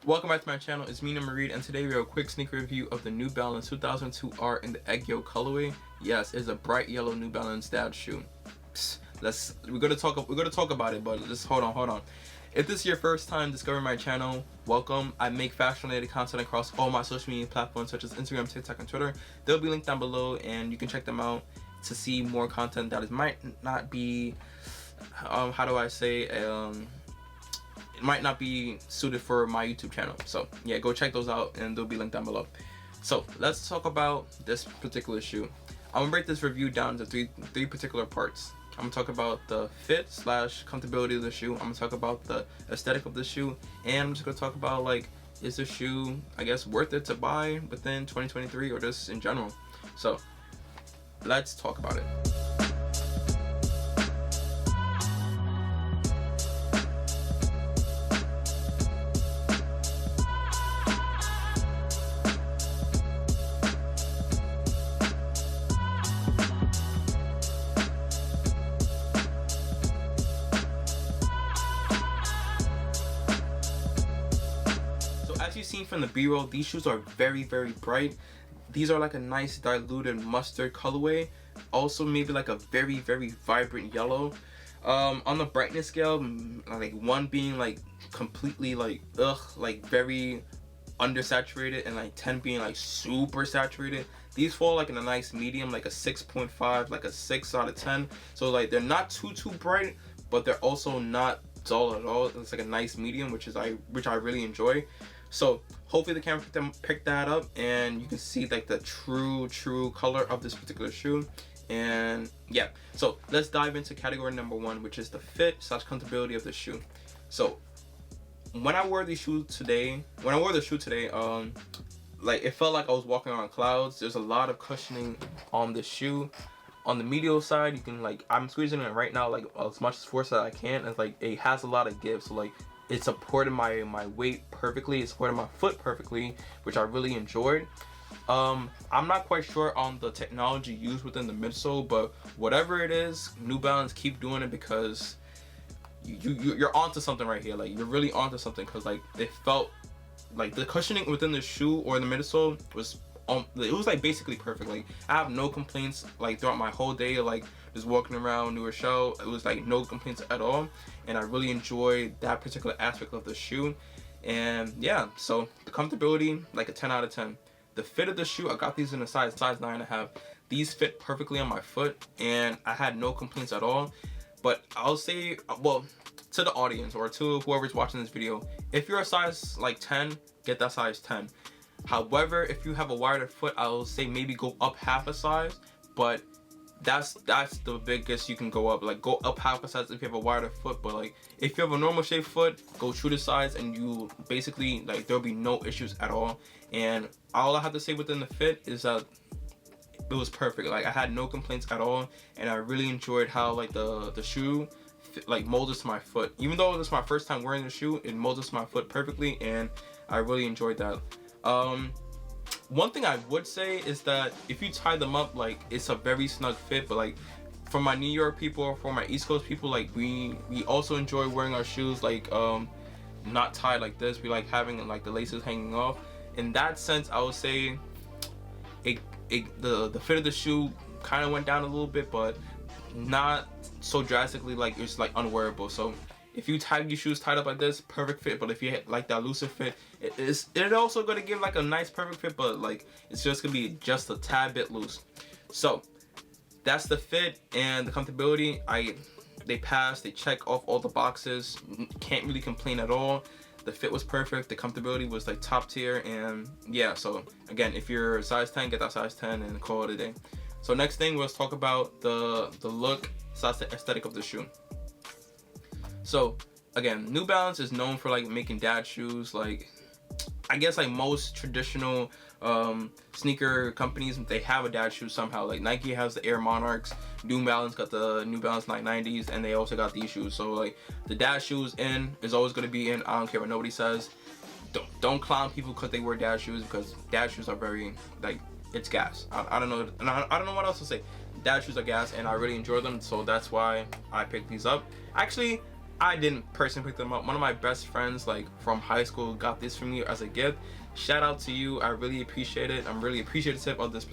Welcome back to my channel. It's me, Reid, and today we have a quick sneaker review of the New Balance 2002 R in the egg yolk colorway. Yes, it's a bright yellow New Balance dad shoe. We're gonna talk about it, but just hold on. If this is your first time discovering my channel, welcome. I make fashion-related content across all my social media platforms such as Instagram, TikTok, and Twitter. They'll be linked down below, and you can check them out to see more content that might not be, it might not be suited for my YouTube channel. So yeah, go check those out and they'll be linked down below. So let's talk about this particular shoe. I'm gonna break this review down into three particular parts. I'm gonna talk about the fit / comfortability of the shoe. I'm gonna talk about the aesthetic of the shoe, and I'm just gonna talk about, like, is the shoe, I guess, worth it to buy within 2023 or just in general. So let's talk about it. As you've seen from the B-roll, these shoes are very bright. These are like a nice diluted mustard colorway, also maybe like a very vibrant yellow. On the brightness scale, like 1 being like completely like very undersaturated, and like 10 being like super saturated. These fall like in a nice medium, like a 6.5, like a 6 out of 10. So like they're not too bright, but they're also not dull at all. It's like a nice medium, which I really enjoy. So hopefully the camera picked that up, and you can see like the true color of this particular shoe. And yeah, so let's dive into category number 1, which is the fit / comfortability of the shoe. So when I wore the shoe today, like, it felt like I was walking on clouds. There's a lot of cushioning on the shoe. On the medial side, you can, like, I'm squeezing it right now like as much force as I can, and like it has a lot of give. So like it supported my weight perfectly, it supported my foot perfectly, which I really enjoyed. I'm not quite sure on the technology used within the midsole, but whatever it is, New Balance, keep doing it, because you're onto something right here. Like, you're really onto something, because like it felt like the cushioning within the shoe or the midsole was it was like basically perfect. Like, I have no complaints like throughout my whole day, like just walking around New Rochelle. It was like no complaints at all, and I really enjoyed that particular aspect of the shoe. And yeah, so the comfortability, like a 10 out of 10. The fit of the shoe, I got these in a size 9.5. These fit perfectly on my foot, and I had no complaints at all. But I'll say, well, to the audience or to whoever's watching this video, if you're a size like 10, get that size 10. However, if you have a wider foot, I will say maybe go up half a size, but that's the biggest you can go up. Like, go up half a size if you have a wider foot, but like if you have a normal shaped foot, go true to size, and you basically, like, there'll be no issues at all. And all I have to say within the fit is that it was perfect. Like, I had no complaints at all, and I really enjoyed how like the shoe like molded to my foot. Even though this is my first time wearing the shoe, it molded to my foot perfectly, and I really enjoyed that. One thing I would say is that if you tie them up, like, it's a very snug fit. But like, for my New York people or for my East Coast people, like, we also enjoy wearing our shoes like not tied like this. We like having like the laces hanging off. In that sense, I would say the fit of the shoe kind of went down a little bit, but not so drastically like it's like unwearable. So if you tie your shoes tied up like this, perfect fit. But if you like that looser fit, it's also gonna give like a nice perfect fit, but like it's just gonna be just a tad bit loose. So that's the fit and the comfortability. They passed, they check off all the boxes. Can't really complain at all. The fit was perfect, the comfortability was like top tier, and yeah, so again, if you're a size 10, get that size 10 and call it a day. So next thing, let's talk about the look / the aesthetic of the shoe. So again, New Balance is known for like making dad shoes. Like, I guess like most traditional sneaker companies, they have a dad shoe somehow. Like Nike has the Air Monarchs, New Balance got the New Balance 990s, and they also got these shoes. So like the dad shoes is always going to be in. I don't care what nobody says. Don't clown people because they wear dad shoes, because dad shoes are very, like, it's gas. I don't know, and I don't know what else to say. Dad shoes are gas, and I really enjoy them, so that's why I picked these up. Actually, I didn't personally pick them up. One of my best friends, like from high school, got this for me as a gift. Shout out to you. I really appreciate it. I'm really appreciative of this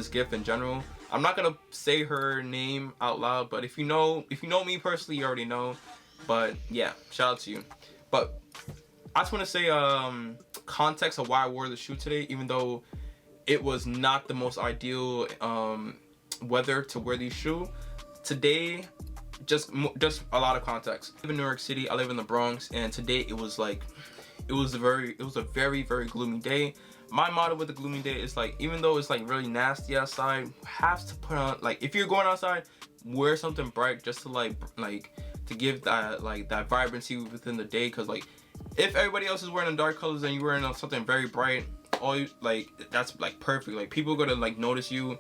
gift in general. I'm not gonna say her name out loud, but if you know me personally, you already know. But yeah, shout out to you. But I just want to say context of why I wore the shoe today, even though it was not the most ideal weather to wear these shoes today. Just a lot of context. I live in New York City. I live in the Bronx, and today it was a very gloomy day. My motto with the gloomy day is like, even though it's like really nasty outside, have to put on, like, if you're going outside, wear something bright just to to give that vibrancy within the day. Because like, if everybody else is wearing dark colors and you're wearing something very bright, that's like perfect. Like, people are gonna like notice you.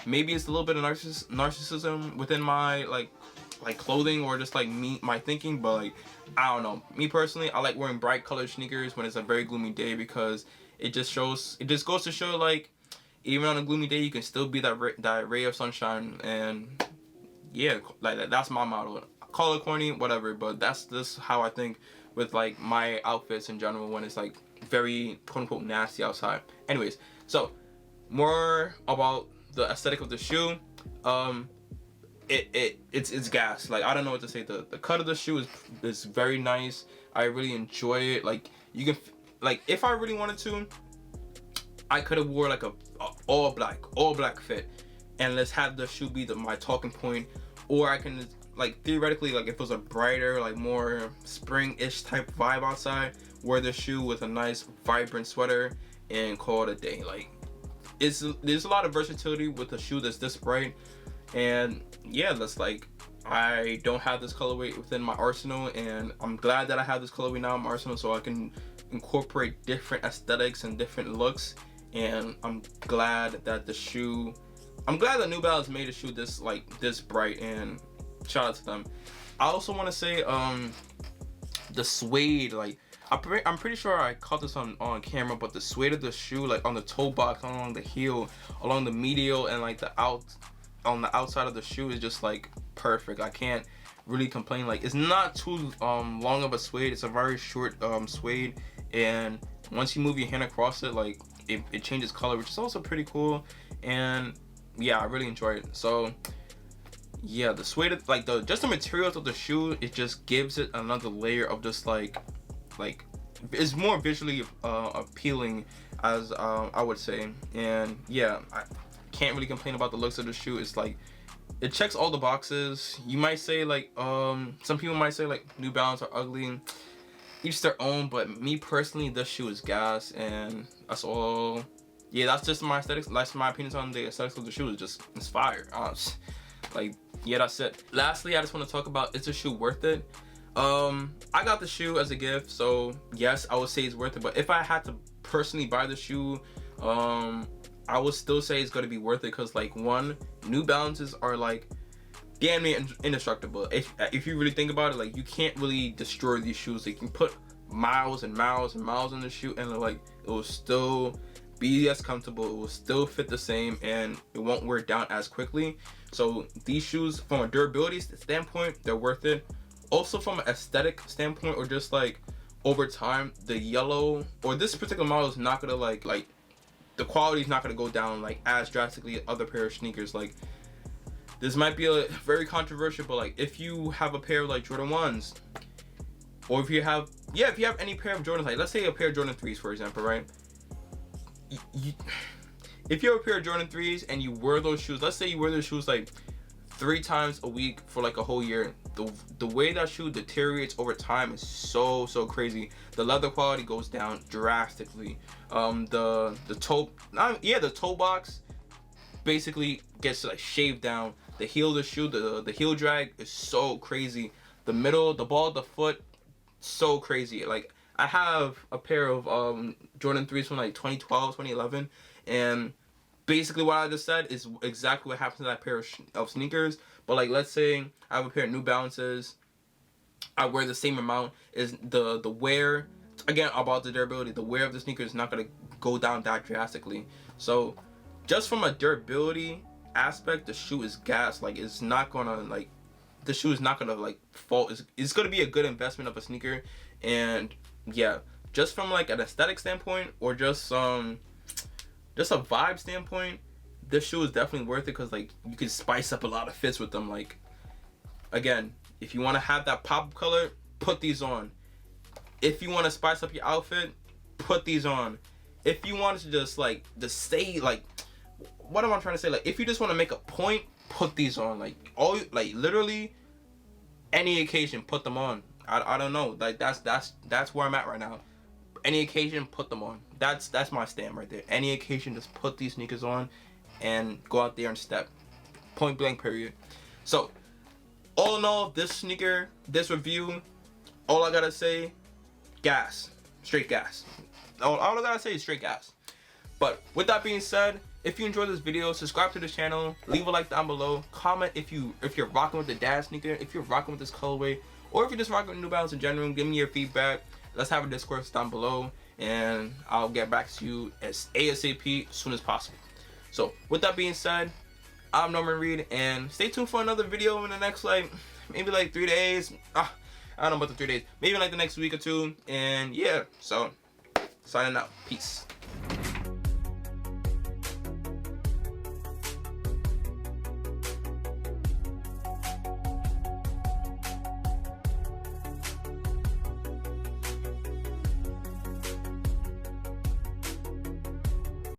Maybe it's a little bit of narcissism within my like clothing, or just like my thinking, but like, I don't know. Me personally, I like wearing bright colored sneakers when it's a very gloomy day, because it just goes to show, like, even on a gloomy day, you can still be that ray of sunshine. And yeah, like that's my motto. Call it corny, whatever, but that's how I think with like my outfits in general when it's like very quote unquote nasty outside. Anyways, so more about the aesthetic of the shoe. It's gas. Like, I don't know what to say. The cut of the shoe is very nice. I really enjoy it. Like, you can, like, if I really wanted to, I could have wore like a all black fit, and let's have the shoe be my talking point. Or I can, like, theoretically, like, if it was a brighter, like more spring-ish type vibe outside, wear the shoe with a nice vibrant sweater and call it a day. Like, there's a lot of versatility with a shoe that's this bright. And yeah, that's like, I don't have this colorway within my arsenal, and I'm glad that I have this colorway now in my arsenal, so I can incorporate different aesthetics and different looks. And I'm glad that New Balance made a shoe this bright, and shout out to them. I also want to say the suede, like, I'm pretty sure I caught this on camera, but the suede of the shoe, like on the toe box, along the heel, along the medial, and like on the outside of the shoe is just like perfect. I can't really complain. Like, it's not too long of a suede. It's a very short suede, and once you move your hand across it, like it changes color, which is also pretty cool. And yeah, I really enjoy it. So yeah, the suede, like just the materials of the shoe, it just gives it another layer of just like it's more visually appealing, as I would say. And yeah, I can't really complain about the looks of the shoe. It's like, it checks all the boxes. You might say like some people might say like New Balance are ugly, each their own, but me personally, this shoe is gas. And that's all. Yeah, that's just my aesthetics. That's my opinions on the aesthetics of the shoe. It's fire. Like, yeah, that's it. Lastly, I just want to talk about, is the shoe worth it? I got the shoe as a gift, so yes, I would say it's worth it. But if I had to personally buy the shoe, I would still say it's gonna be worth it, because like, one, New Balances are like damn near indestructible. If you really think about it, like, you can't really destroy these shoes. Like, you can put miles and miles and miles in the shoe, and like, it will still be as comfortable, it will still fit the same, and it won't wear down as quickly. So these shoes, from a durability standpoint, they're worth it. Also from an aesthetic standpoint, or just like over time, the yellow, or this particular model, is not gonna like the quality is not gonna go down like as drastically as other pair of sneakers. Like, this might be a very controversial, but like, if you have a pair of like Jordan 1s, or if you have any pair of Jordans, like let's say a pair of Jordan 3s, for example, right? If you have a pair of Jordan 3s and you wear those shoes, let's say you wear those shoes like 3 times a week for like a whole year, the way that shoe deteriorates over time is so crazy. The leather quality goes down drastically. The toe box basically gets like shaved down. The heel of the shoe, the heel drag is so crazy. The middle, the ball of the foot, so crazy. Like, I have a pair of Jordan 3s from like 2012, 2011, and basically what I just said is exactly what happens to that pair of sneakers. But like, let's say I have a pair of New Balances, I wear the same amount, is the wear, again, about the durability, the wear of the sneaker is not going to go down that drastically. So just from a durability aspect, the shoe is gas. Like, it's not going to like the shoe is not gonna like fall. It's gonna be a good investment of a sneaker. And yeah, just from like an aesthetic standpoint, or just a vibe standpoint, this shoe is definitely worth it, because like you can spice up a lot of fits with them. Like, again, if you want to have that pop color, put these on. If you want to spice up your outfit, put these on. If you want to just stay like, what am I trying to say? Like, if you just want to make a point, put these on. Like, literally any occasion, put them on. I don't know. Like, that's where I'm at right now. Any occasion, put them on. That's my stand right there. Any occasion, just put these sneakers on and go out there and step. Point blank, period. So, all in all, this review, all I gotta say, gas. Straight gas. All I gotta say is straight gas. But with that being said, if you enjoyed this video, subscribe to the channel, leave a like down below, comment if you're rocking with the dad sneaker, if you're rocking with this colorway, or if you're just rocking with New Balance in general. Give me your feedback. Let's have a discourse down below, and I'll get back to you as ASAP, as soon as possible. So with that being said, I'm Reid, and stay tuned for another video in the next maybe 3 days. I don't know about the 3 days. Maybe like the next week or two. And yeah, so signing out. Peace.